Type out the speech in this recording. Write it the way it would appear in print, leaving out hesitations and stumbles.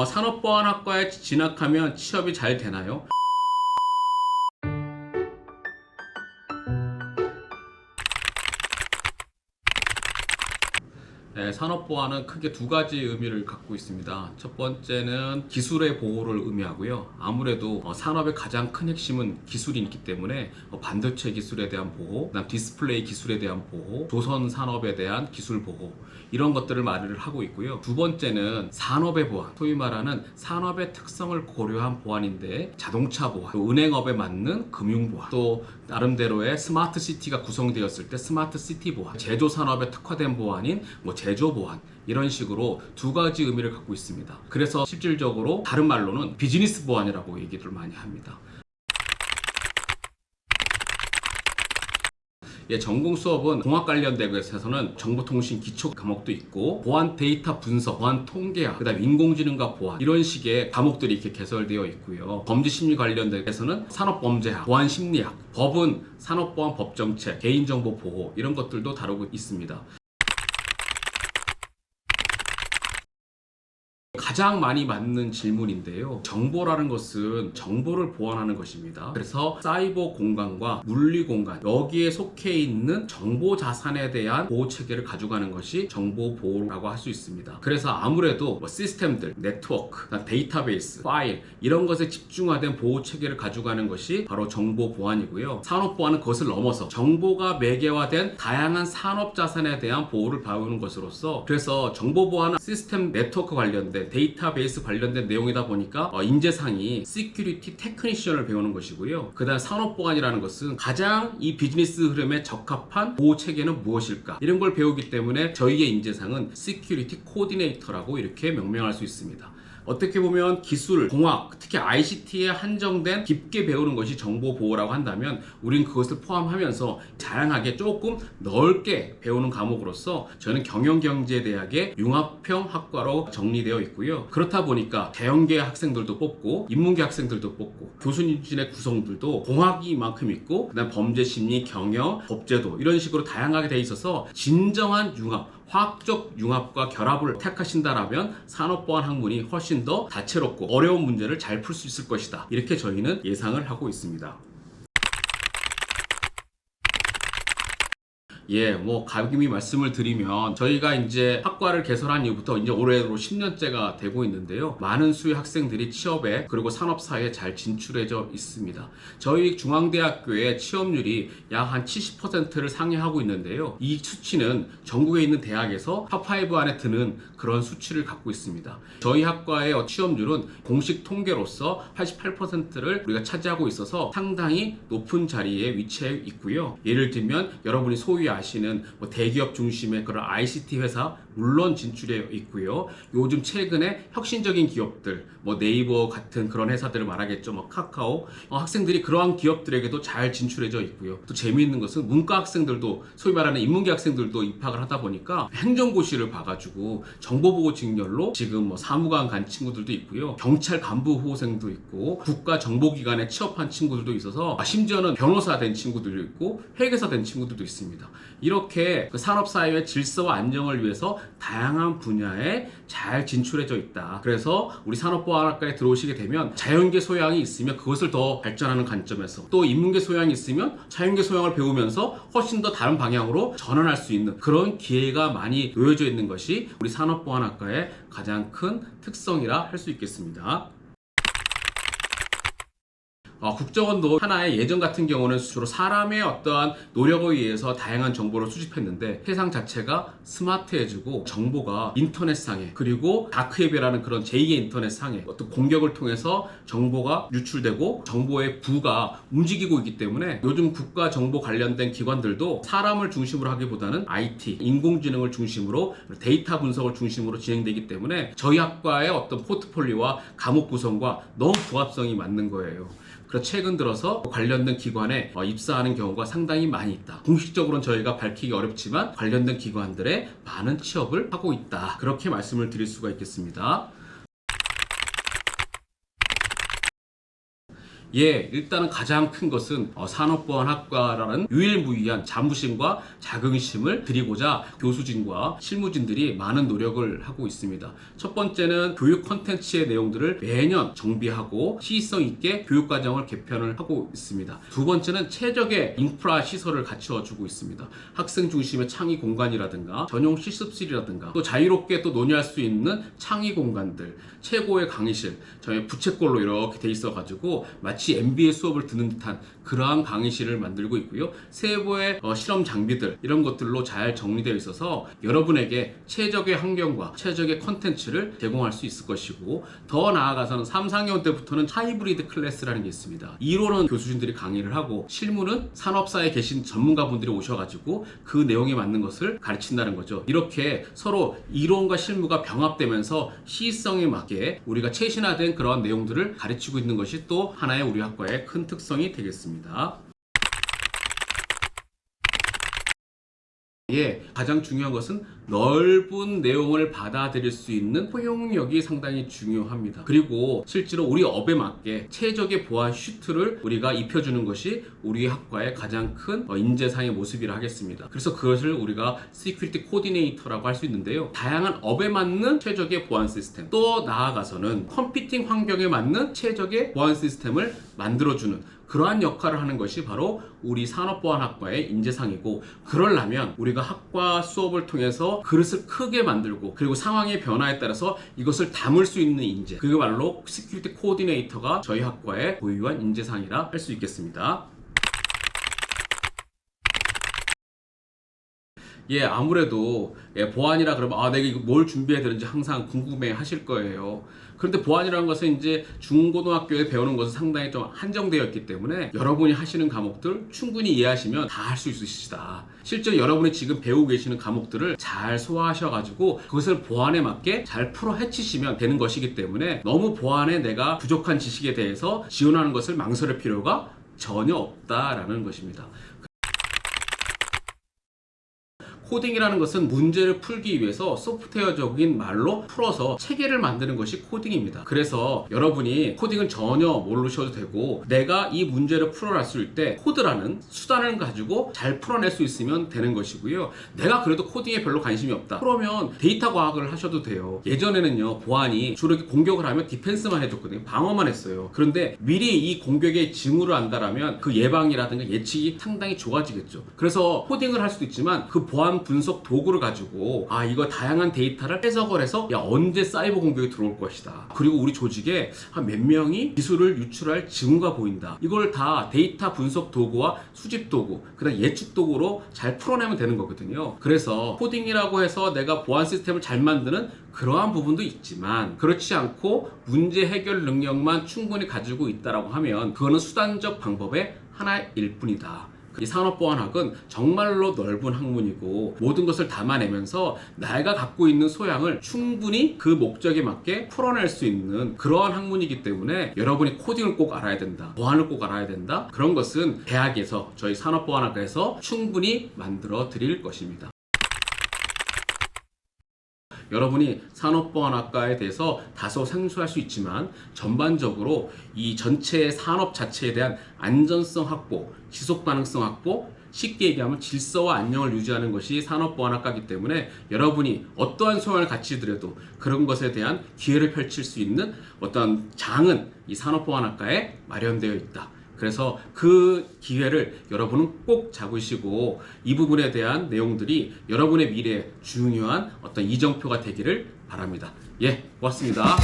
산업보안학과에 진학하면 취업이 잘 되나요? 네, 산업보안은 크게 두 가지 의미를 갖고 있습니다. 첫 번째는 기술의 보호를 의미하고요. 아무래도 산업의 가장 큰 핵심은 기술이 있기 때문에 반도체 기술에 대한 보호, 그다음 디스플레이 기술에 대한 보호, 조선 산업에 대한 기술 보호, 이런 것들을 말을 하고 있고요. 두 번째는 산업의 보안, 소위 말하는 산업의 특성을 고려한 보안인데 자동차 보안, 또 은행업에 맞는 금융 보안, 또 나름대로의 스마트 시티가 구성되었을 때 스마트 시티 보안, 제조 산업에 특화된 보안인 제조 보안, 이런 식으로 두 가지 의미를 갖고 있습니다. 그래서 실질적으로 다른 말로는 비즈니스 보안이라고 얘기를 많이 합니다. 전공 수업은 공학 관련 대학에서는 정보통신 기초 과목도 있고 보안 데이터 분석, 보안 통계학, 그다음 인공지능과 보안, 이런 식의 과목들이 이렇게 개설되어 있고요. 범죄 심리 관련 대학에서는 산업범죄학, 보안 심리학, 법은 산업보안 법정책, 개인정보 보호, 이런 것들도 다루고 있습니다. 가장 많이 맞는 질문인데요. 정보라는 것은 정보를 보완하는 것입니다. 그래서 사이버 공간과 물리 공간, 여기에 속해 있는 정보 자산에 대한 보호 체계를 가져가는 것이 정보 보호라고 할 수 있습니다. 그래서 아무래도 시스템들, 네트워크, 데이터베이스, 파일, 이런 것에 집중화된 보호 체계를 가져가는 것이 바로 정보 보안이고요. 산업 보안은 그것을 넘어서 정보가 매개화된 다양한 산업 자산에 대한 보호를 바우는 것으로서, 그래서 정보 보안은 시스템 네트워크 관련된 데이터베이스 관련된 내용이다 보니까 인재상이 시큐리티 테크니션을 배우는 것이고요. 그 다음 산업보안이라는 것은 가장 이 비즈니스 흐름에 적합한 보호 체계는 무엇일까, 이런 걸 배우기 때문에 저희의 인재상은 시큐리티 코디네이터라고 이렇게 명명할 수 있습니다. 어떻게 보면 기술, 공학, 특히 ICT에 한정된 깊게 배우는 것이 정보보호라고 한다면 우린 그것을 포함하면서 다양하게 조금 넓게 배우는 과목으로서 저는 경영경제대학의 융합형 학과로 정리되어 있고요. 그렇다 보니까 대형계 학생들도 뽑고 인문계 학생들도 뽑고 교수진의 구성들도 공학이만큼 있고, 그다음 범죄심리, 경영, 법제도, 이런 식으로 다양하게 되어 있어서 진정한 융합, 화학적 융합과 결합을 택하신다라면 산업보안 학문이 훨씬 더 다채롭고 어려운 문제를 잘 풀 수 있을 것이다, 이렇게 저희는 예상을 하고 있습니다. 감히 말씀을 드리면 저희가 이제 학과를 개설한 이후부터 이제 올해로 10년째가 되고 있는데요. 많은 수의 학생들이 취업에 그리고 산업사회에 잘 진출해져 있습니다. 저희 중앙대학교의 취업률이 약 한 70%를 상회하고 있는데요. 이 수치는 전국에 있는 대학에서 탑5 안에 드는 그런 수치를 갖고 있습니다. 저희 학과의 취업률은 공식 통계로서 88%를 우리가 차지하고 있어서 상당히 높은 자리에 위치해 있고요. 예를 들면 여러분이 소위 아시는 대기업 중심의 그런 ICT 회사 물론 진출해 있고요. 요즘 최근에 혁신적인 기업들, 네이버 같은 그런 회사들을 말하겠죠. 카카오, 학생들이 그러한 기업들에게도 잘 진출해져 있고요. 또 재미있는 것은 문과 학생들도, 소위 말하는 인문계 학생들도 입학을 하다 보니까 행정고시를 봐가지고 정보보호 직렬로 지금 사무관 간 친구들도 있고요. 경찰 간부 후보생도 있고 국가정보기관에 취업한 친구들도 있어서 심지어는 변호사 된 친구들도 있고 회계사 된 친구들도 있습니다. 이렇게 그 산업사회의 질서와 안정을 위해서 다양한 분야에 잘 진출해져 있다. 그래서 우리 산업보안학과에 들어오시게 되면 자연계 소양이 있으면 그것을 더 발전하는 관점에서, 또 인문계 소양이 있으면 자연계 소양을 배우면서 훨씬 더 다른 방향으로 전환할 수 있는 그런 기회가 많이 놓여져 있는 것이 우리 산업보안학과의 가장 큰 특성이라 할 수 있겠습니다. 국정원도 하나의 예전 같은 경우는 주로 사람의 어떠한 노력에 의해서 다양한 정보를 수집했는데 세상 자체가 스마트해지고 정보가 인터넷상에, 그리고 다크웹이라는 그런 제2의 인터넷상에 어떤 공격을 통해서 정보가 유출되고 정보의 부가 움직이고 있기 때문에 요즘 국가 정보 관련된 기관들도 사람을 중심으로 하기보다는 IT, 인공지능을 중심으로, 데이터 분석을 중심으로 진행되기 때문에 저희 학과의 어떤 포트폴리오와 과목 구성과 너무 부합성이 맞는 거예요. 그래서 최근 들어서 관련된 기관에 입사하는 경우가 상당히 많이 있다. 공식적으로는 저희가 밝히기 어렵지만 관련된 기관들에 많은 취업을 하고 있다, 그렇게 말씀을 드릴 수가 있겠습니다. 예, 일단은 가장 큰 것은 산업보안학과라는 유일무이한 자부심과 자긍심을 드리고자 교수진과 실무진들이 많은 노력을 하고 있습니다. 첫 번째는 교육 콘텐츠의 내용들을 매년 정비하고 시의성 있게 교육과정을 개편을 하고 있습니다. 두 번째는 최적의 인프라 시설을 갖춰주고 있습니다. 학생 중심의 창의 공간이라든가 전용 실습실이라든가 또 자유롭게 또 논의할 수 있는 창의 공간들, 최고의 강의실, 저희 부채꼴로 이렇게 돼 있어가지고 마치 MBA 수업을 듣는 듯한 그러한 강의실을 만들고 있고요. 세부의 실험 장비들 이런 것들로 잘 정리되어 있어서 여러분에게 최적의 환경과 최적의 컨텐츠를 제공할 수 있을 것이고, 더 나아가서는 3, 4학년 때부터는 하이브리드 클래스라는 게 있습니다. 이론은 교수진들이 강의를 하고 실무는 산업사에 계신 전문가분들이 오셔가지고 그 내용에 맞는 것을 가르친다는 거죠. 이렇게 서로 이론과 실무가 병합되면서 시의성에 맞게 우리가 최신화된 그런 내용들을 가르치고 있는 것이 또 하나의 우리 학과의 큰 특성이 되겠습니다. 예, 가장 중요한 것은 넓은 내용을 받아들일 수 있는 포용력이 상당히 중요합니다. 그리고 실제로 우리 업에 맞게 최적의 보안 슈트를 우리가 입혀주는 것이 우리 학과의 가장 큰 인재상의 모습이라 하겠습니다. 그래서 그것을 우리가 시큐리티 코디네이터라고 할 수 있는데요. 다양한 업에 맞는 최적의 보안 시스템, 또 나아가서는 컴퓨팅 환경에 맞는 최적의 보안 시스템을 만들어주는 그러한 역할을 하는 것이 바로 우리 산업보안학과의 인재상이고, 그러려면 우리가 학과 수업을 통해서 그릇을 크게 만들고 그리고 상황의 변화에 따라서 이것을 담을 수 있는 인재, 그야말로 시큐리티 코디네이터가 저희 학과의 고유한 인재상이라 할 수 있겠습니다. 예, 아무래도 보안이라 그러면 내가 이거 뭘 준비해야 되는지 항상 궁금해 하실 거예요. 그런데 보안이라는 것은 이제 중고등학교에 배우는 것은 상당히 좀 한정되어 있기 때문에 여러분이 하시는 과목들 충분히 이해하시면 다 할 수 있으시다. 실제로 여러분이 지금 배우고 계시는 과목들을 잘 소화하셔가지고 그것을 보안에 맞게 잘 풀어 헤치시면 되는 것이기 때문에 너무 보안에 내가 부족한 지식에 대해서 지원하는 것을 망설일 필요가 전혀 없다라는 것입니다. 코딩이라는 것은 문제를 풀기 위해서 소프트웨어적인 말로 풀어서 체계를 만드는 것이 코딩입니다. 그래서 여러분이 코딩을 전혀 모르셔도 되고, 내가 이 문제를 풀어냈을 때 코드라는 수단을 가지고 잘 풀어낼 수 있으면 되는 것이고요. 내가 그래도 코딩에 별로 관심이 없다, 그러면 데이터 과학을 하셔도 돼요. 예전에는요, 보안이 주로 이렇게 공격을 하면 디펜스만 해줬거든요. 방어만 했어요. 그런데 미리 이 공격의 징후를 안다라면 그 예방이라든가 예측이 상당히 좋아지겠죠. 그래서 코딩을 할 수도 있지만 그 보안 분석 도구를 가지고 이거 다양한 데이터를 해석을 해서 언제 사이버 공격이 들어올 것이다, 그리고 우리 조직에 한 몇 명이 기술을 유출할 징후가 보인다, 이걸 다 데이터 분석 도구와 수집 도구, 그다음 예측 도구로 잘 풀어내면 되는 거거든요. 그래서 코딩이라고 해서 내가 보안 시스템을 잘 만드는 그러한 부분도 있지만, 그렇지 않고 문제 해결 능력만 충분히 가지고 있다라고 하면 그거는 수단적 방법의 하나일 뿐이다. 이 산업보안학은 정말로 넓은 학문이고 모든 것을 담아내면서 내가 갖고 있는 소양을 충분히 그 목적에 맞게 풀어낼 수 있는 그러한 학문이기 때문에 여러분이 코딩을 꼭 알아야 된다, 보안을 꼭 알아야 된다, 그런 것은 대학에서, 저희 산업보안학과에서 충분히 만들어 드릴 것입니다. 여러분이 산업보안학과에 대해서 다소 생소할 수 있지만 전반적으로 이 전체 산업 자체에 대한 안전성 확보, 지속 가능성 확보, 쉽게 얘기하면 질서와 안녕을 유지하는 것이 산업보안학과이기 때문에 여러분이 어떠한 소양을 갖추더라도 그런 것에 대한 기회를 펼칠 수 있는 어떤 장은 이 산업보안학과에 마련되어 있다. 그래서 그 기회를 여러분은 꼭 잡으시고 이 부분에 대한 내용들이 여러분의 미래에 중요한 어떤 이정표가 되기를 바랍니다. 예, 고맙습니다.